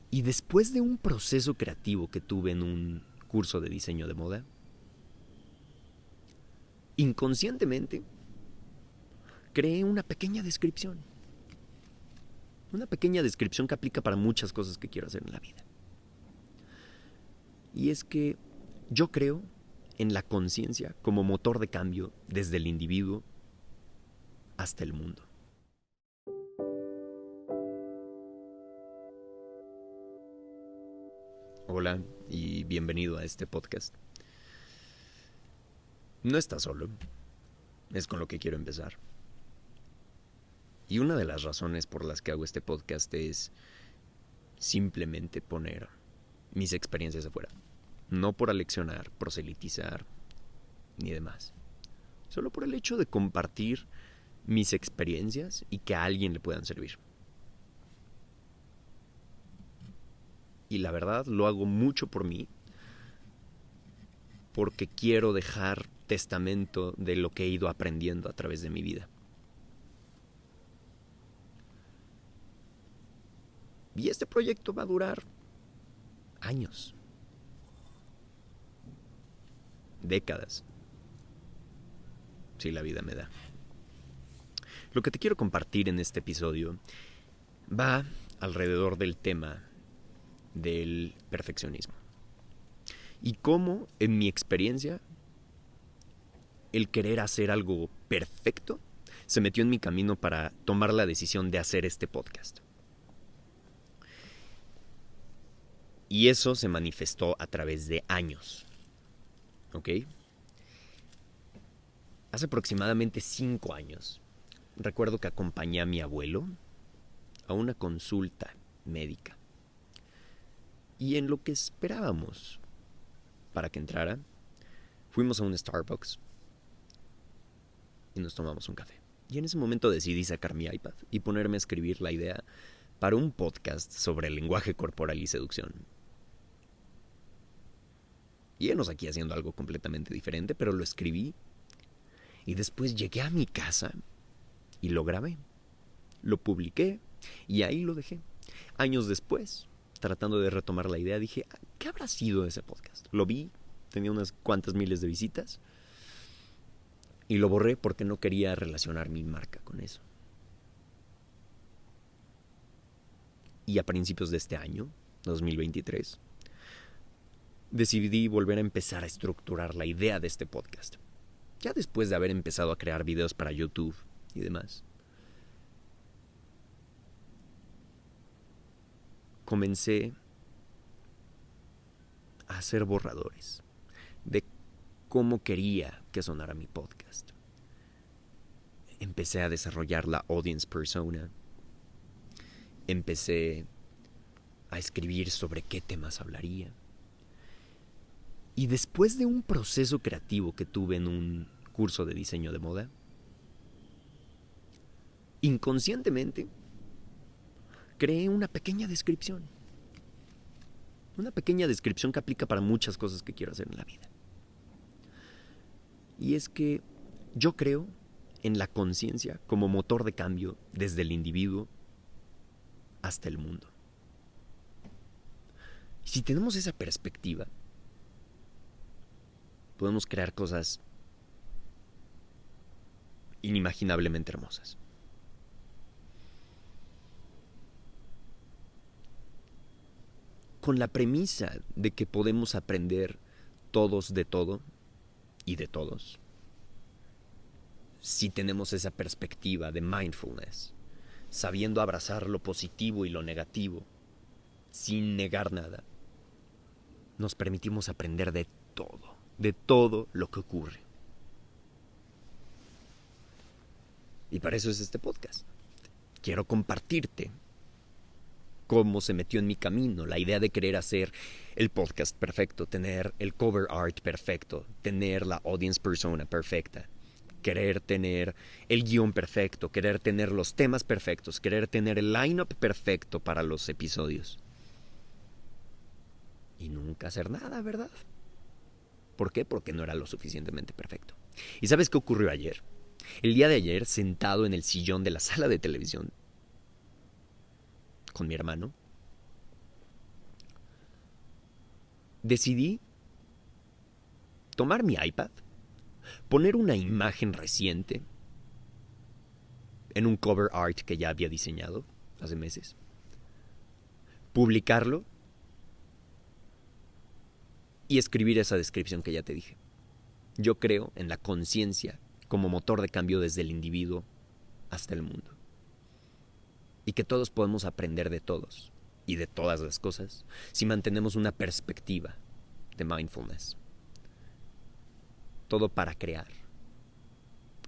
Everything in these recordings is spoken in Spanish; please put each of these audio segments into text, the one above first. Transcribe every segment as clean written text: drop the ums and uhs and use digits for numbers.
Y después de un proceso creativo que tuve en un curso de diseño de moda, inconscientemente creé una pequeña descripción. Una pequeña descripción que aplica para muchas cosas que quiero hacer en la vida. Y es que yo creo en la conciencia como motor de cambio desde el individuo hasta el mundo. Hola y bienvenido a este podcast. No estás solo, es con lo que quiero empezar. Y una de las razones por las que hago este podcast es simplemente poner mis experiencias afuera. No por aleccionar, proselitizar, ni demás. Solo por el hecho de compartir mis experiencias y que a alguien le puedan servir. Y la verdad lo hago mucho por mí, porque quiero dejar testamento de lo que he ido aprendiendo a través de mi vida. Y este proyecto va a durar años, décadas, si la vida me da. Lo que te quiero compartir en este episodio va alrededor del tema del perfeccionismo. Y cómo, en mi experiencia, el querer hacer algo perfecto se metió en mi camino para tomar la decisión de hacer este podcast. Y eso se manifestó a través de años. ¿Ok? Hace aproximadamente 5 años, recuerdo que acompañé a mi abuelo a una consulta médica. Y en lo que esperábamos para que entrara, fuimos a un Starbucks y nos tomamos un café. Y en ese momento decidí sacar mi iPad y ponerme a escribir la idea para un podcast sobre el lenguaje corporal y seducción. Y enos aquí haciendo algo completamente diferente, pero lo escribí. Y después llegué a mi casa y lo grabé. Lo publiqué y ahí lo dejé. Años después, tratando de retomar la idea, dije, ¿qué habrá sido ese podcast? Lo vi, tenía unas cuantas miles de visitas. Y lo borré porque no quería relacionar mi marca con eso. Y a principios de este año, 2023, decidí volver a empezar a estructurar la idea de este podcast. Ya después de haber empezado a crear videos para YouTube y demás. Comencé a hacer borradores de cómo quería que sonara mi podcast. Empecé a desarrollar la audience persona. Empecé a escribir sobre qué temas hablaría. Y después de un proceso creativo que tuve en un curso de diseño de moda, inconscientemente creé una pequeña descripción. Una pequeña descripción que aplica para muchas cosas que quiero hacer en la vida. Y es que yo creo en la conciencia como motor de cambio desde el individuo hasta el mundo. Y si tenemos esa perspectiva, podemos crear cosas inimaginablemente hermosas. Con la premisa de que podemos aprender todos de todo y de todos, si tenemos esa perspectiva de mindfulness, sabiendo abrazar lo positivo y lo negativo, sin negar nada, nos permitimos aprender de todo lo que ocurre. Y para eso es este podcast. Quiero compartirte cómo se metió en mi camino la idea de querer hacer el podcast perfecto, tener el cover art perfecto, tener la audience persona perfecta, querer tener el guión perfecto, querer tener los temas perfectos, querer tener el line-up perfecto para los episodios. Y nunca hacer nada, ¿verdad? ¿Por qué? Porque no era lo suficientemente perfecto. ¿Y sabes qué ocurrió ayer? El día de ayer, sentado en el sillón de la sala de televisión con mi hermano, decidí tomar mi iPad, poner una imagen reciente en un cover art que ya había diseñado hace meses, publicarlo y escribir esa descripción que ya te dije. Yo creo en la conciencia como motor de cambio desde el individuo hasta el mundo. Y que todos podemos aprender de todos y de todas las cosas si mantenemos una perspectiva de mindfulness. Todo para crear,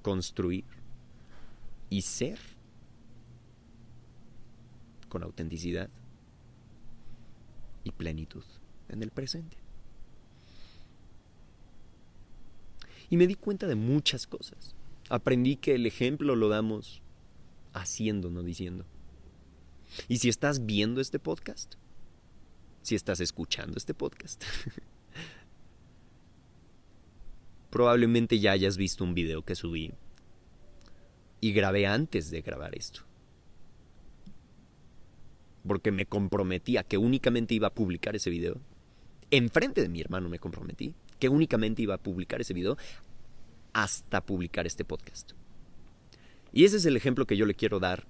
construir y ser con autenticidad y plenitud en el presente. Y me di cuenta de muchas cosas. Aprendí que el ejemplo lo damos haciendo, no diciendo. Y si estás viendo este podcast, si estás escuchando este podcast, probablemente ya hayas visto un video que subí y grabé antes de grabar esto. Porque me comprometí a que únicamente iba a publicar ese video. Enfrente de mi hermano me comprometí que únicamente iba a publicar ese video hasta publicar este podcast. Y ese es el ejemplo que yo le quiero dar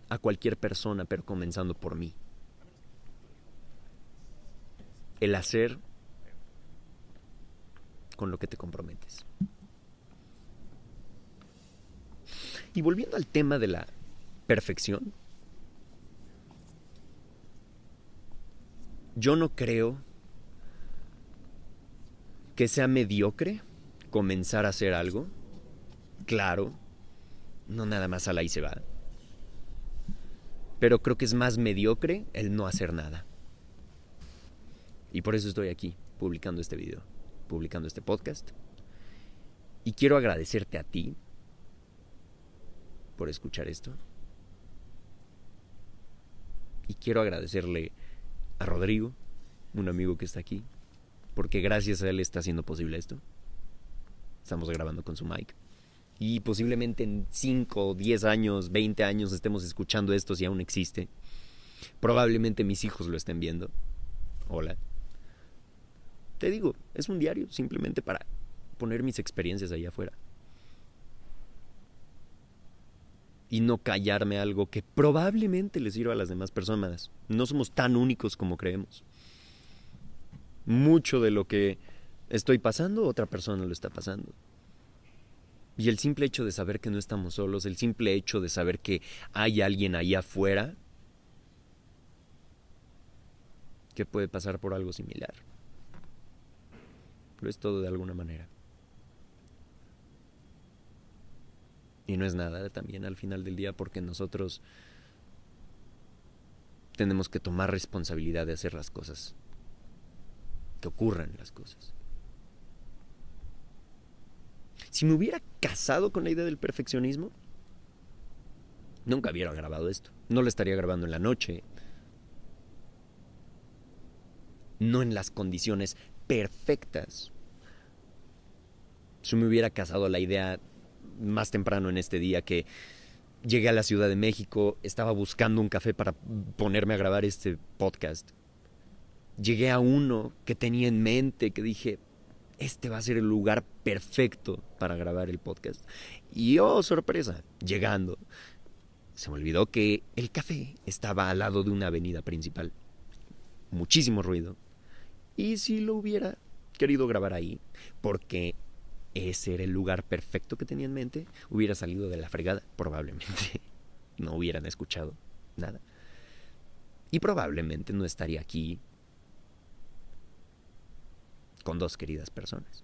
a cualquier persona, pero comenzando por mí. El hacer con lo que te comprometes. Y volviendo al tema de la perfección, yo no creo que sea mediocre comenzar a hacer algo. Claro, no nada más a la y se va. Pero creo que es más mediocre el no hacer nada. Y por eso estoy aquí, publicando este video, publicando este podcast. Y quiero agradecerte a ti por escuchar esto. Y quiero agradecerle a Rodrigo, un amigo que está aquí, porque gracias a él está haciendo posible esto. Estamos grabando con su mic. Y posiblemente en 5, 10 años, 20 años estemos escuchando esto si aún existe. Probablemente mis hijos lo estén viendo. Hola. Te digo, es un diario simplemente para poner mis experiencias ahí afuera. Y no callarme algo que probablemente les sirva a las demás personas. No somos tan únicos como creemos. Mucho de lo que estoy pasando, otra persona lo está pasando. Y el simple hecho de saber que no estamos solos, el simple hecho de saber que hay alguien ahí afuera que puede pasar por algo similar. Pero es todo de alguna manera. Y no es nada también al final del día, porque nosotros tenemos que tomar responsabilidad de hacer las cosas, que ocurran las cosas. Si me hubiera casado con la idea del perfeccionismo, nunca hubiera grabado esto. No lo estaría grabando en la noche. No en las condiciones perfectas. Si me hubiera casado la idea más temprano en este día, que llegué a la Ciudad de México, estaba buscando un café para ponerme a grabar este podcast. Llegué a uno que tenía en mente, que dije, este va a ser el lugar perfecto para grabar el podcast. Y oh, sorpresa, llegando, se me olvidó que el café estaba al lado de una avenida principal. Muchísimo ruido. Y si lo hubiera querido grabar ahí, porque ese era el lugar perfecto que tenía en mente, hubiera salido de la fregada, probablemente. No hubieran escuchado nada. Y probablemente no estaría aquí con dos queridas personas.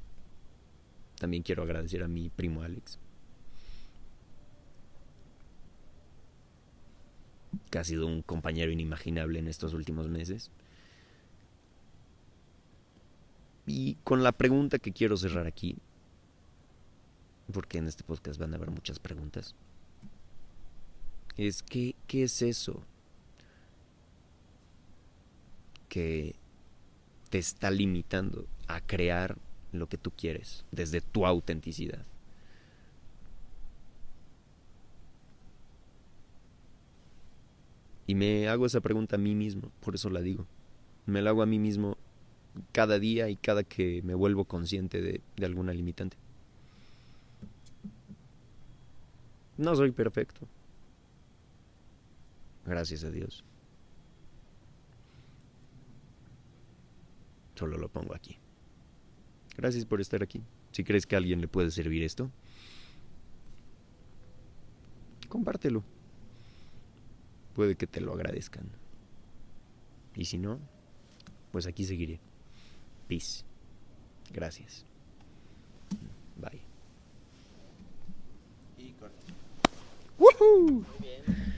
También quiero agradecer a mi primo Alex, que ha sido un compañero inimaginable en estos últimos meses. Y con la pregunta que quiero cerrar aquí, porque en este podcast van a haber muchas preguntas, es ¿qué es eso que te está limitando a crear lo que tú quieres desde tu autenticidad? Y me hago esa pregunta a mí mismo, por eso la digo. Me lo hago a mí mismo cada día y cada que me vuelvo consciente de alguna limitante. No soy perfecto. Gracias a Dios. Solo lo pongo aquí. Gracias por estar aquí. Si crees que a alguien le puede servir esto, compártelo. Puede que te lo agradezcan. Y si no, pues aquí seguiré. Peace. Gracias. Bye. Y corta. ¡Woohoo! Muy bien.